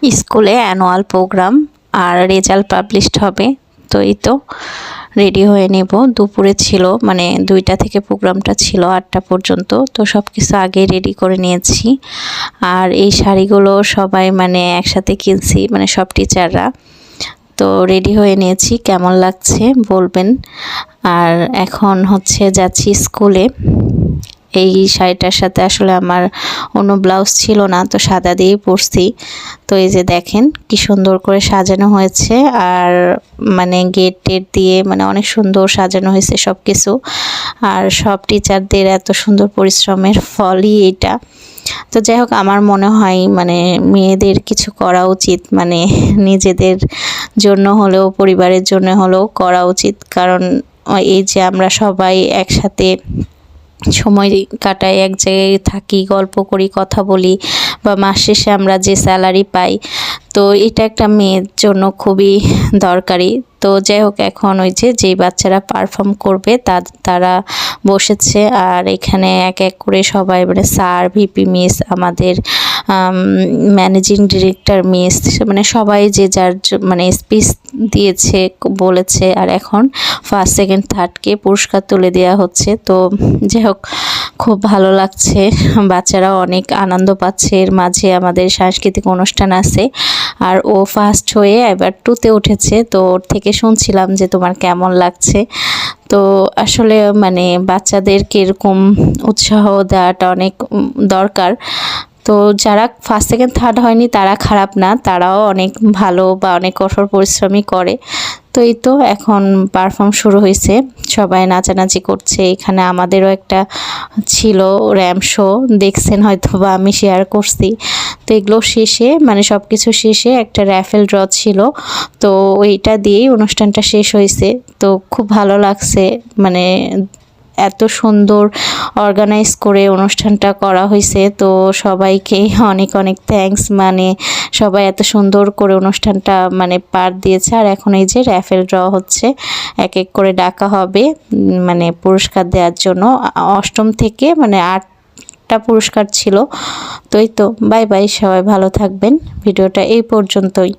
স্কুলে annual programme আর result published হবে। তো এই তো রেডি হয়ে নেব। দুপুরে ছিল মানে 2টা থেকে প্রোগ্রামটা ছিল 8টা পর্যন্ত। তো সব কিছু আগেই রেডি করে নিয়েছি। আর এই শাড়িগুলো সবাই মানে একসাথে কিনছি, মানে সব টিচাররা। তো রেডি হয়ে নিয়েছি, কেমন লাগছে বলবেন। আর এখন হচ্ছে যাচ্ছি স্কুলে। এই শাড়িটার সাথে আসলে আমার অন্য ব্লাউজ ছিল না, তো সাদা দিয়েই পরছি। তো এই যে দেখেন কি সুন্দর করে সাজানো হয়েছে, আর মানে গেট দিয়ে মানে অনেক সুন্দর সাজানো হয়েছে সব কিছু। আর সব টিচারদের এত সুন্দর পরিশ্রমের ফলই এটা। তো যাই হোক, আমার মনে হয় মানে মেয়েদের কিছু করা উচিত, মানে নিজেদের জন্য হলেও পরিবারের জন্য হলেও করা উচিত। কারণ এই যে আমরা সবাই একসাথে সময় কাটাই, এক জায়গায় থাকি, গল্প করি, কথা বলি, বা মাস শেষে আমরা যে স্যালারি পাই, তো এটা একটা মেয়ের জন্য খুবই দরকারি। তো যাই হোক, এখন ওই যে যেই বাচ্চারা পারফর্ম করবে তারা বসেছে, আর এখানে এক এক করে সবাই মানে স্যার, ভিপি মিস, আমাদের ম্যানেজিং ডিরেক্টর মিস, মানে সবাই যে যার মানে স্পিচ দিয়েছে, বলেছে। আর এখন ফার্স্ট সেকেন্ড থার্ডকে পুরস্কার তুলে দেওয়া হচ্ছে। তো যাই হোক, খুব ভালো লাগছে, বাচ্চারাও অনেক আনন্দ পাচ্ছে। এর মাঝে আমাদের সাংস্কৃতিক অনুষ্ঠান আছে, আর ও ফার্স্ট হয়ে এবার 2তে উঠেছে। তো ওর থেকে শুনছিলাম যে তোমার কেমন লাগছে। তো আসলে মানে বাচ্চাদেরকে এরকম উৎসাহ দেওয়াটা অনেক দরকার। তো যারা ফার্স্ট সেকেন্ড থার্ড হয়নি তারা খারাপ না, তারাও অনেক ভালো বা অনেক কঠোর পরিশ্রমই করে। তো এই তো এখন পারফর্ম শুরু হয়েছে, সবাই নাচানাচি করছে। এখানে আমাদেরও একটা ছিল র্যাম শো, দেখছেন হয়তো বা আমি শেয়ার করছি। তো এগুলো শেষে মানে সব কিছু শেষে একটা র্যাফেল ড্র ছিল, তো ওইটা দিয়েই অনুষ্ঠানটা শেষ হয়েছে। তো খুব ভালো লাগছে, মানে এত সুন্দর অর্গানাইজ করে অনুষ্ঠানটা করা হয়েছে। তো সবাইকে অনেক অনেক থ্যাঙ্কস, মানে সবাই এত সুন্দর করে অনুষ্ঠানটা মানে পার দিয়েছে। আর এখন এই যে র্যাফেল ড্র হচ্ছে, এক এক করে ডাকা হবে মানে পুরস্কার দেওয়ার জন্য। 8ম থেকে মানে 8টা পুরস্কার ছিল। তো এই তো, বাই বাই, সবাই ভালো থাকবেন। ভিডিওটা এই পর্যন্তই।